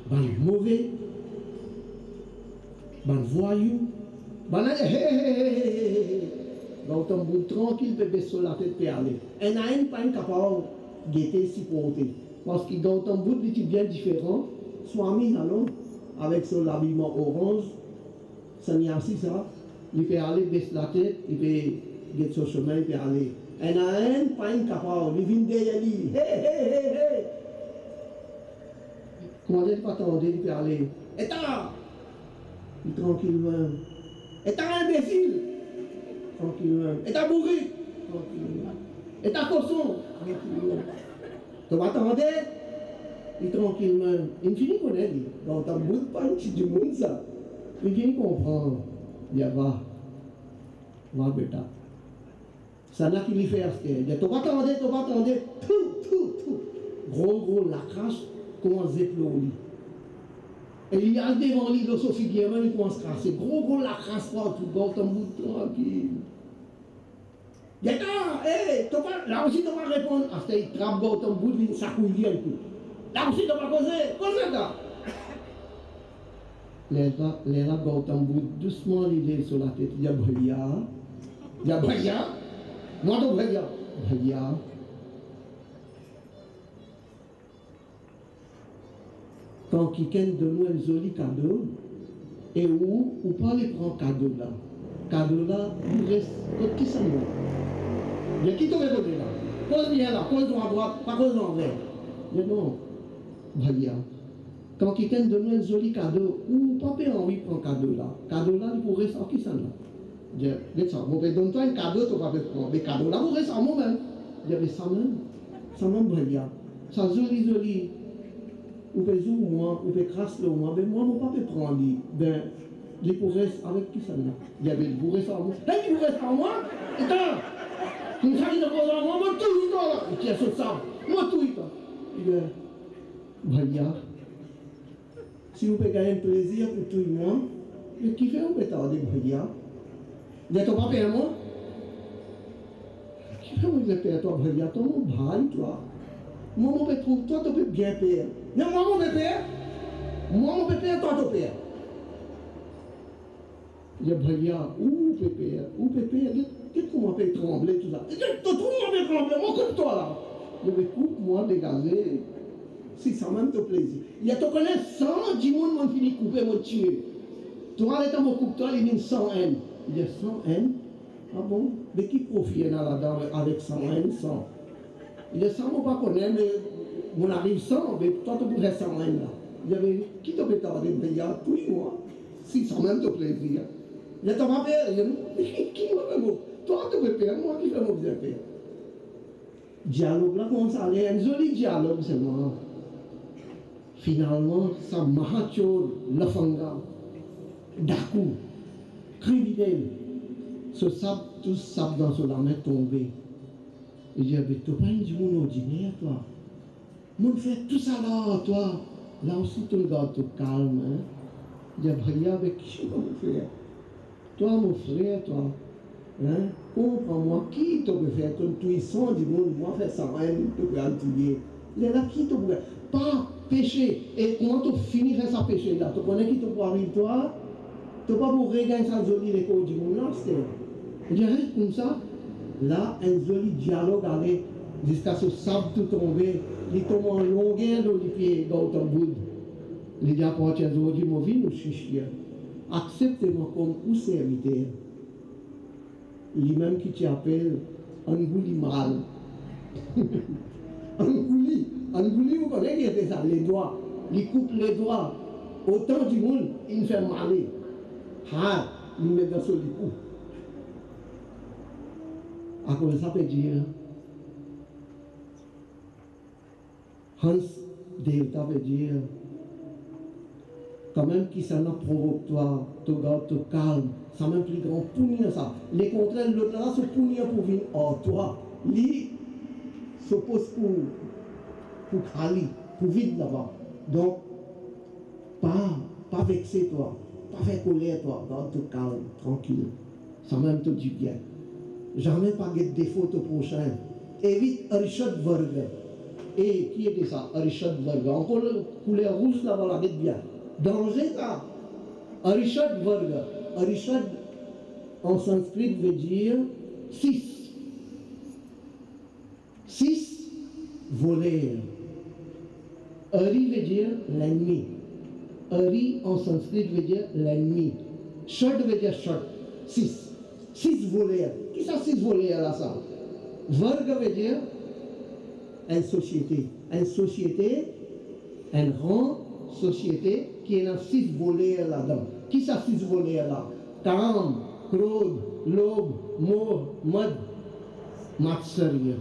ban mauvais, ban voyou, ban donc un bout tranquille peut baisser sur la tête et aller. Un à un pas capable de guetter si porter. Parce qu'il dans un bout de bien différent, soit mis alors avec son habillement orange, ça n'y a assis ça, il peut aller baisser la tête, il peut guetter son chemin, il peut aller. Un à un pas capable, il vient derrière lui, hey. Comment est-ce pas attendre, il peut aller. Et t'as, tranquillement. Et t'as imbécile. Tranquillement. Et t'as bourré. Tranquillement. Et t'as cochon. Tranquillement. Tu vas attendre. Et tranquillement. Il finit connaître. Dans ta bout de punch du monde ça. Il finit comprendre. Il y a va bêta. Ça n'a qu'il y fait à ce qu'il y a. Tu vas attendre. Gros lacrache. Comment zéplorer. Et il y a devant lui, Sophie Guillermin, il commence à crasser. Gros, la crasse pas, tout gros, ton bout tranquille. D'accord, là aussi, tu vas répondre. Après, il trappe ton bout, il s'accouille un coup. Là aussi, tu vas causer là. Les là, ton bout, doucement, il est sur la tête. Il y a Bria. Moi, tu Bria. Quand quelqu'un donne un joli cadeau, et où pas les prendre cadeau là, il reste, qui ça nous? Il y a qui te répondu là? Pose bien là, pose droit à droite, pas pose envers. Mais non, Valia. Quand quelqu'un donne un joli cadeau, ou pas envie de prendre cadeau là, il pourrait rester qui ça là? Je dis ça, vous donne-toi un cadeau, tu vas prendre, mais cadeau là, vous restez en moi-même. Je dis ça même Valia. Ça joli. Ou peut moi, ou peut crasse le moi, mais moi, mon papa peut prendre ben, les pourraient avec qui ça là? Il y avait le bourré sans moi. Il bourré sans moi? Attends! Comme ça, il ne pose en moi, moi, tout le temps! Il tient sur ça, moi, tout le temps! Il dit, Valia, si vous pouvez gagner un plaisir pour tout le monde, mais qui fait un peu tarder, Valia? Il dit, ton papa et moi? Qui fait un peu à toi, Valia? Ton mon bail, toi? Moi, mon père trouve, toi, tu peux bien payer. Non, moi, mon père, toi, tu payes. Il y a Bria, où pépère, qu'est-ce qu'on m'appelle trembler, tout ça. Tu trouves moi bien trembler, moi, coupe-toi là. Je vais coupe-moi, dégager. Si ça même te plaisir. Il y a, tu connais 110 monde, moi, fini couper, moi, tuer. Toi, les temps, moi, coupe-toi, il y a 100 haine. Il y a 100 haine. Ah bon? Mais qui profite là-dedans avec 100 haine, 100? Il y a 100, moi, pas connaître, mais on arrive 100, mais toi, tu pourrais 100 haine là. Il y avait, qui te peut tarder, il y a tous les mois. Si ça même te plaisir. Il y a ton père, qui m'a fait mon. Toi, tu peux faire, moi qui fais mon bien faire. Dialogue là, comment ça allait? Un joli dialogue seulement. Finalement, ça mahacho, lafanga, daku, criminel, ce sable, tout sable dans ce lame est tombé. Il dit, mais tu n'as pas du monde ordinaire, toi. Mon fait tout ça là, toi. Là aussi, tu regardes tout calme. Hein? Il dit, avec qui, mon frère? Toi, mon frère, toi. Hein? Comprends-moi, qui te peut faire ton puissant du monde, moi, faire ça, rien, tu peux tuer. Il est là, qui te peut pas pécher. Et comment tu finis faire ça péché là? Tu connais qui te peut arriver, toi? Tu n'as pas pour regagner ça joli l'écho du monde là, c'est. Il dit, reste comme ça. Là, un joli dialogue allait jusqu'à ce sable tout tombé. Il tombe en longueur de pied dans ton bout. Il dit, apporte à Zodi, mon vie, nous chichia. Acceptez-moi comme ou serviteur. Lui-même qui t'appelle Angouli mal. Angouli, vous connaissez qui ça, les doigts. Il coupe les doigts. Autant du monde, il fait mal. Ah, il met dans son coup. À quoi ça peut dire? Hans Delta veut dire quand même qui ça n'a provoque toi, te garde, te calme, ça même plus grand punir ça. Les contraires, l'autre là se punir pour venir hors toi. Lui s'oppose pour Kali, pour vivre là-bas. Donc, pas vexer toi, pas faire colère toi, garde te calme, tranquille. Ça même te dit bien. Jamais pas de défaut au prochain. Évite un shot burger. Et qui était ça? Richard Wagner. Encore le couleur rouge là, voilà, bien. Danger ça. Richard Wagner. Richard en sanskrit veut dire 6. 6 voler. Ari veut dire l'ennemi. Ari en sanskrit veut dire l'ennemi. Shot veut dire shot. 6. 6 voleurs. Qui ça 6 voleurs là ça? Varga veut dire une société. Une société, un grand société qui est dans 6 voleurs là-dedans. Qui ça 6 voleurs là? Kam, Krod, Lob, Moh, Mad, Matsarya.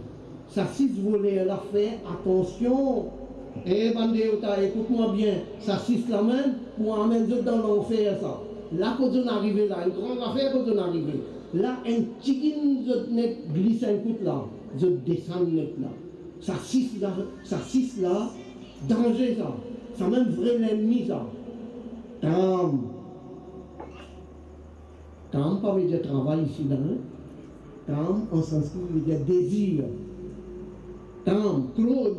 Ça 6 voleurs là fait attention. Eh Bandéota, écoute-moi bien, ça 6 la même pour amener dans l'enfer ça. Là quand on arrive là, une grande affaire quand on arrive. Là, un chicken je glisse un coup là, je descends net là. Ça 6 là, danger ça. Ça même vrai l'ennemi ça. Tam. Tam pas veut dire travail ici là. Tam en sanskrit veut dire désir. Tam, Claude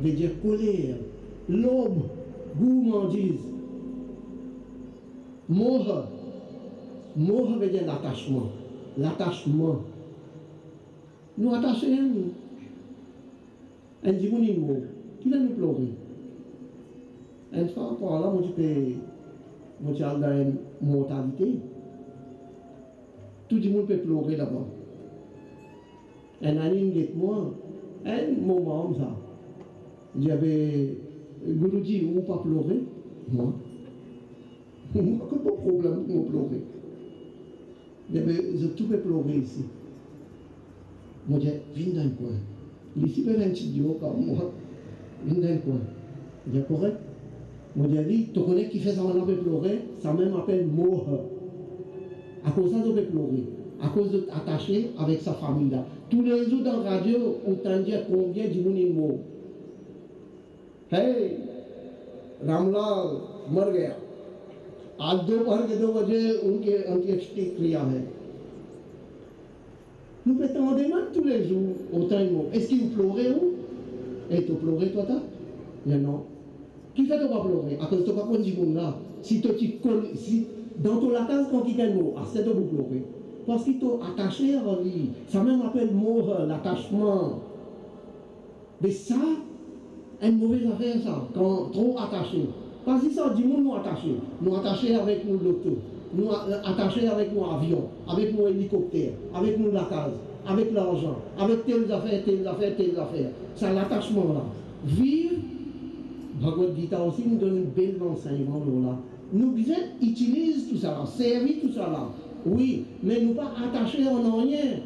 veut dire colère. L'aube, gourmandise. Moha. Moha veut dire l'attachement. L'attachement. Nous attachons nous. Un dimanche, qui va nous pleurer? Un fois, par là, moi, je dans une mortalité. Tout le monde peut pleurer là-bas. Un ami dit moi, un moment ça. J'avais Guruji, où pas pleurer? Moi. Pas de problème pour pleurer. Je tout peux pleurer ici. Moi, je viens dans le coin. Ici, il y a un petit dieu comme moi. Viens dans le coin. Je dis correct. Moi, je dis, tu connais qui fait ça, on peut pleurer. Ça même appelle moha. À cause de ça, on peut pleurer. À cause d'être attaché avec sa famille là. Tous les jours dans la radio, on t'en dit combien de monde mort. Hey, Ramlal, मर गया. आज दोपहर के 2 बजे उनके अंत्येष्टि क्रिया है. Nous pétons des mains tous les jours, autant ils m'ont. Est-ce qu'ils vous pleurez ou? Et tu pleures toi, t'as? Non. Qui fait que tu vas pleurer? À cause de toi, pas du monde là. Si tu connais, si dans ton latin, quand il y a un mot, c'est de vous pleurer. Parce qu'ils t'ont attaché à la vie. Ça même appelle mot, l'attachement. Mais ça, une mauvaise affaire, ça, quand trop attaché. Parce que ça, du monde nous attaché. Nous attachés avec nous l'auto. Nous attachés avec nos avions, avec nos hélicoptères, avec nous la case, avec l'argent, avec telles affaires, telles affaires, telles affaires. C'est l'attachement là. Vivre, Bhagavad Gita aussi nous donne un bel enseignement là. Nous devons utiliser tout ça là, servir tout ça là. Oui, mais nous pas attachés en rien.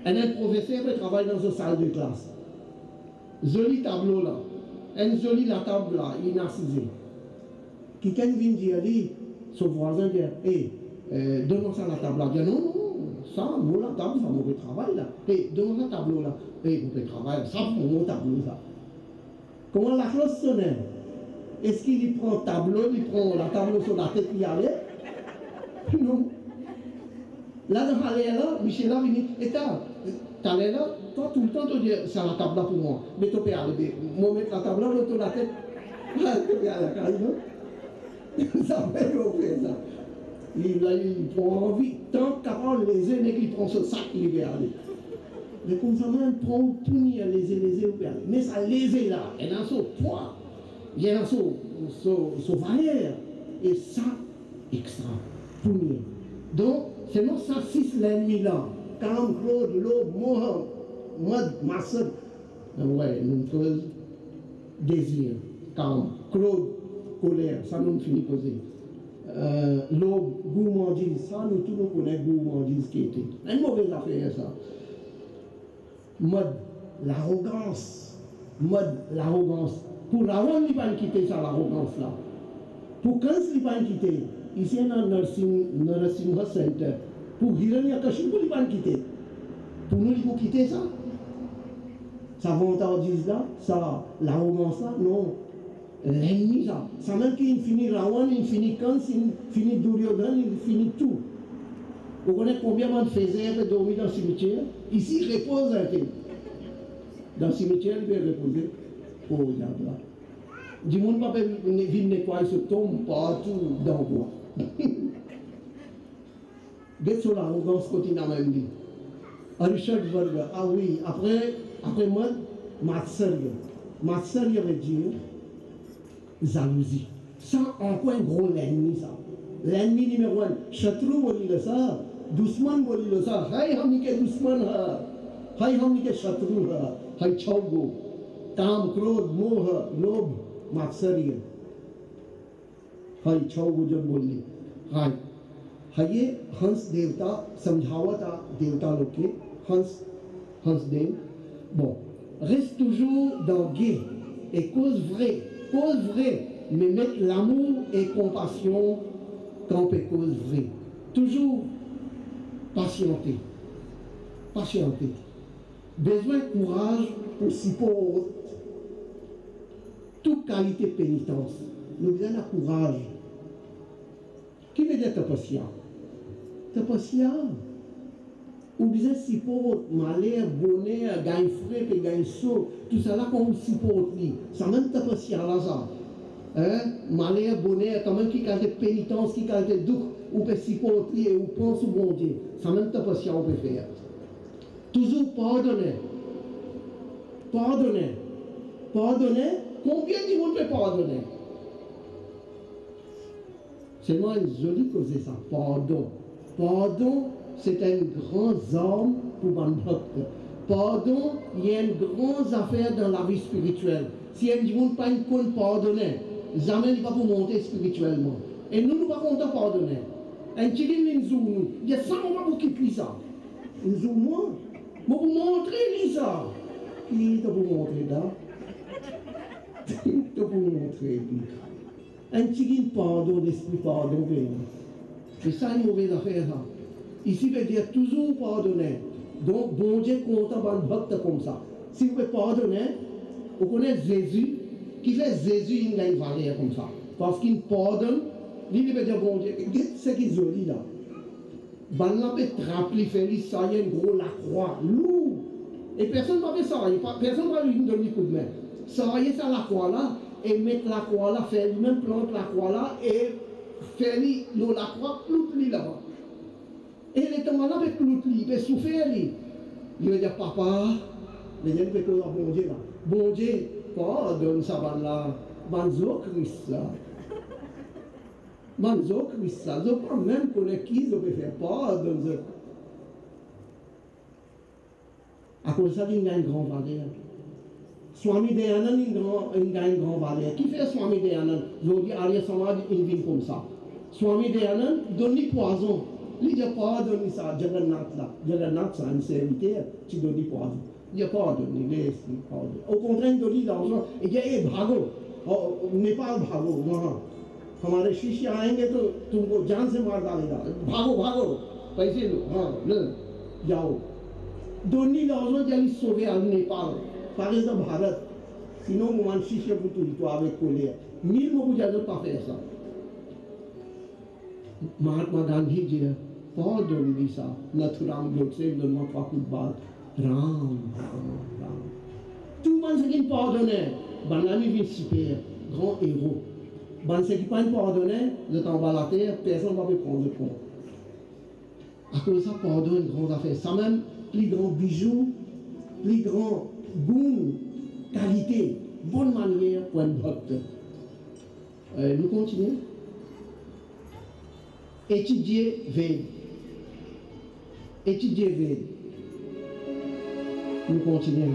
Un professeur qui travaille dans une salle de classe. Joli tableau là. Un joli la table là, il est narcisé. Quelqu'un vient dire, son voisin dit, hey, donne-moi ça la table là. Il dit, non, ça, moi la table, ça mauvais travail là. Hey, donne-moi la tableau là. Hey, mauvais travail, ça, mon tableau ça. Comment la chose sonne? Est-ce qu'il prend le tableau, il prend la tableau sur la tête, il y allait? Non. Là, dans l'allée là, Michel a venu, et t'as là, toi tout le temps, tu dis, c'est la table là pour moi. Mais tu peux aller, moi mettre la table là, l'autre la tête. Tu peux aller à la caille, non? Ça fait fait ça. Il prend envie, tant qu'après les aînés qui prend ce sac, il va aller. Mais comme ça, il prend tout ni à léser, il va aller. Mais ça léser là, il y a un saut poids, il y a un saut valeur. Et ça, extra, tout ni. Donc, c'est non ça, 6 l'ennemi là. Kam, Claude, Lob, Moha, Mad, Massad. Ouais, nous faisons désir. Kam, Claude, colère, ça nous finit poser. L'aube, gourmandise, ça nous tous nous connaissons gourmandise qui était. Une mauvaise affaire ça. Mode, l'arrogance. Mode, l'arrogance. Pour Rawan, il ne va pas quitter ça, l'arrogance là. Pour quand il ne va pas quitter, ici dans le Narasimha Center, pour Hiranyakashipu, il ne va pas quitter. Pour nous, il faut quitter ça. Ça vantardise là, ça, l'arrogance là, non. L'ennemi, ça. Ça même qu'il finit Rawan, il finit Kans, il finit Duryodhan, il finit tout. Vous connaissez combien de faiseurs dormi dans le cimetière? Ici, il repose un peu. dans le cimetière, il va reposer au diable. Du monde pas venir nettoyer ce tombe partout dans le bois. Dès que l'arrogance continue à même dit. Richard Berger, ah oui, après moi, ma sœur veut dire jalousie. Ça, encore un gros l'ennemi, ça. L'ennemi numéro un. Chatru boli le ça, Dushman boli le ça. Hay hum ke Dushman ha, hay hum ke Chatru ha, hay chaugo. काम क्रोध मोह लोभ मात्सर्य हाय चौगो जब बोली हाय हाय हंस देवता समझावता देवता लोग के हंस देव bon reste toujours dans gai et cause vraie mais mettre l'amour et compassion quand on cause vraie toujours patienter besoin de courage pour supporter toute qualité de pénitence. Nous besoin de courage. Qui veut dire tapassia? Tapassia. Ou besoin de supporter malheur, bonheur, gain frais, et gain saut. Tout ça là qu'on supporte. Ça même tapassia là ça. Malheur, bonheur, quand même qui qualité de pénitence, qui qualité de doux, ou peut supporter ou pense au bon Dieu. Ça même tapassia on peut faire. Toujours pardonner. Combien de monde peut pardonner? C'est moi une jolie cause ça. Pardon, c'est une grande arme pour un docteur. Pardon, il y a une grande affaire dans la vie spirituelle. Si un monde pas une compte pardonner, jamais il va vous monter spirituellement. Et nous ne pas compter pardonner. Un petit nous, il y a ça, on va vous quitter ça. Nous moi, vous montrer ça. Qui t'a vous montrer là? De vous montrer. Un petit pardon d'esprit, pardon. C'est ça une mauvaise affaire. Ici, veut dire toujours pardonner. Donc, bon Dieu compte un bhakta comme ça. Si vous pouvez pardonner, vous connaissez Jésus, qui fait Jésus, il a une valeur comme ça. Parce qu'il pardonne, il veut dire bon Dieu, c'est qui est joli là. Ben là, peut trapper, faire ça, il y a une grosse la croix, lourd. Et personne ne va faire ça, personne ne va lui donner un coup de main. Travailler ça la croix là, et mettre la croix là, faire lui-même plante la croix là, et faire la croix, clouter là-bas. Et les temps là, avec clouter, il peut souffrir. Il veut dire, papa, les gens peuvent dire, bon Dieu là. Bon Dieu, pardonne ça, là. Banzo Christ là. Banzo Christ là. Je ne sais pas même connaître qui je peux faire, pardonne ça. À cause de ça, il y a une grande valeur. Swami Dayanand, il a une grande valeur. Qui fait Swami Dayanand? Je dis, Arya Samaj, il vit comme ça. Swami Dayanand, donne du poison. Il dit, pardonne ça, Jagannath là. Jagannath, c'est un serviteur, tu donnes du poison. Il dit, pardonne, laisse, pardonne. Au contraire, il donne de l'argent. Il dit, hey, भागो. नेपाल भागो, वहाँ. हमारे शिष्य आएंगे तो तुमको जान से मार डालेगा. भागो, पैसे लो, हाँ, ले, जाओ. Donner l'argent d'aller sauver à Népal, par exemple Bharat. Sinon, mon chiche pour tout, toi avec colère. 1000 mots vous n'allez pas faire ça. Mahatma Gandhi dit, pardonne-lui ça. Nathuram Godse, donne-moi 3 coups de balle. Ram. Tout le monde qui pardonne, Banami vient super, grand héros. Ban ceux qui ne pas pardonner, je t'envoie la terre, personne ne va me prendre compte. À cause de ça, pardon, une grande affaire. Ça même, plus grand bijou, plus grand goût, qualité, bonne manière pour un docteur. Nous continuons. Étudier Vede. Nous continuons.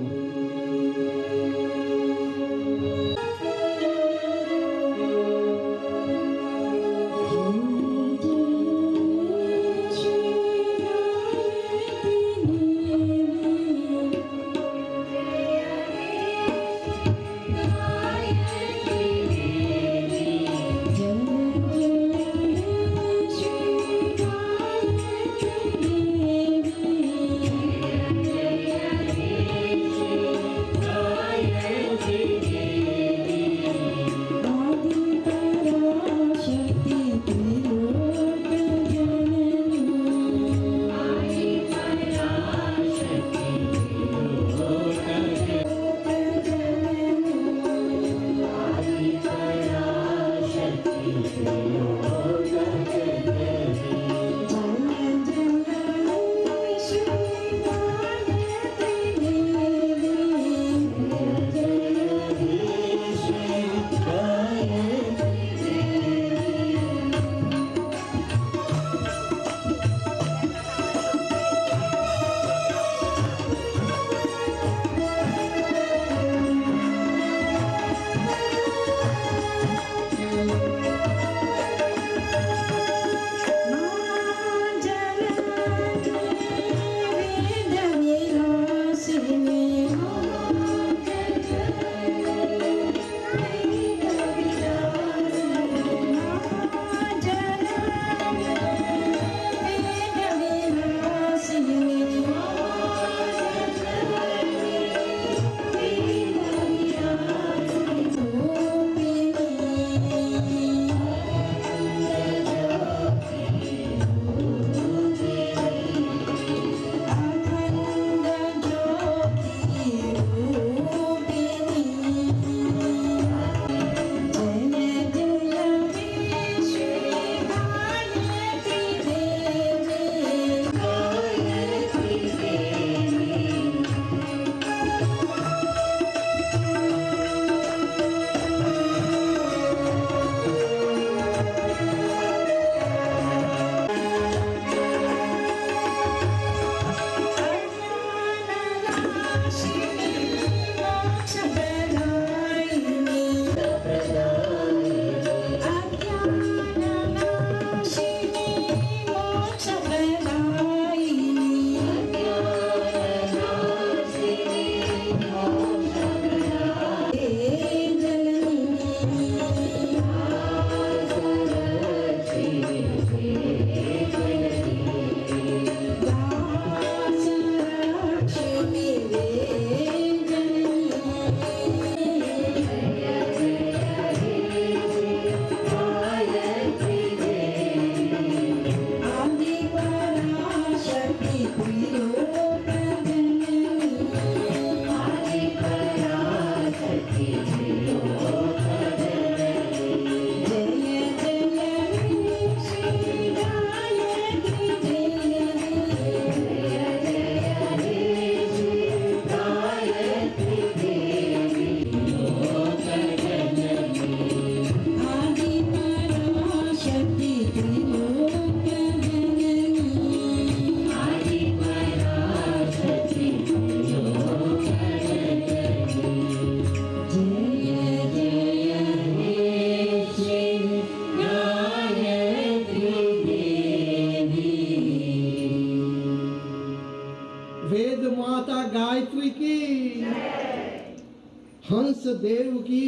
हंस देव की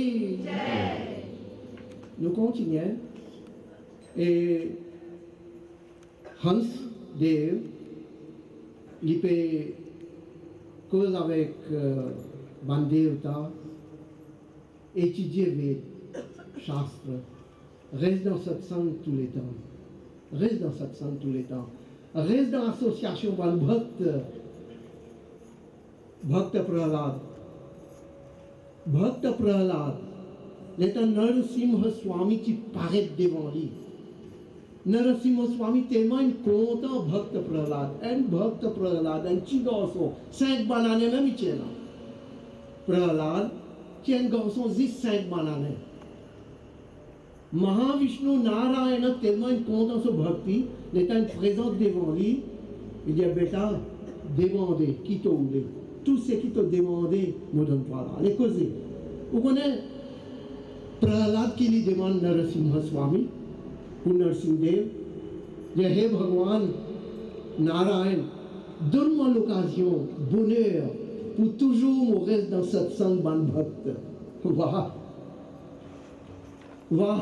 nous continuons et Hans Dev il peut cause avec Bandevta étudier les shastres reste dans satsang tous les temps reste dans satsang tous les temps reste dans l'association Bhakta Prahlad l'état Narasimha Swami qui paraît devant lui. Narasimha Swami tellement content Bhakta Prahlad, un petit garçon, 5 bananes même il tient là. Prahlad, qui est un garçon, 5 bananes. Mahavishnu Narayana tellement content ce Bhakti, l'état présent devant lui, il dit Bêta, demandez, qui t'a voulu. Tout ce qui t'a demandé, me donne pas là. Allez causer. Vous connaissez Prahlad qui lui demande Narasimha Swami pour Narasimdev, dit Hé Bhagwan, Narayan, donne-moi l'occasion, bonheur, pour toujours me rester dans cette sang ban bhakta. Waouh!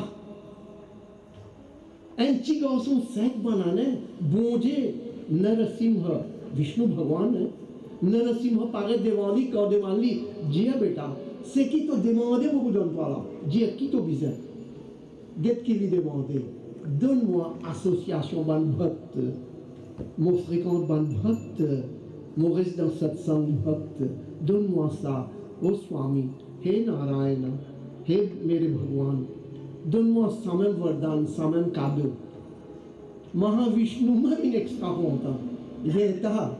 Un petit garçon, 5 bananes, bon Dieu, Narasimha, Vishnu Bhagwan, Narasimha paraît devant lui, quand devant lui, Dieu bêta. C'est qui t'a demandé, vous ne donne pas là. Dieu, qui t'a besoin? Qu'est-ce qu'il lui demandait? Donne-moi association ban bhakt, mon fréquente ban bhakt, mon reste dans cette sang bhakt. Donne-moi ça, ô Swami, hé Narayana, hé Mere Bhagwan, donne-moi sans même vardhan, sans même cadeau. Mahavishnu même extra content. Il est là.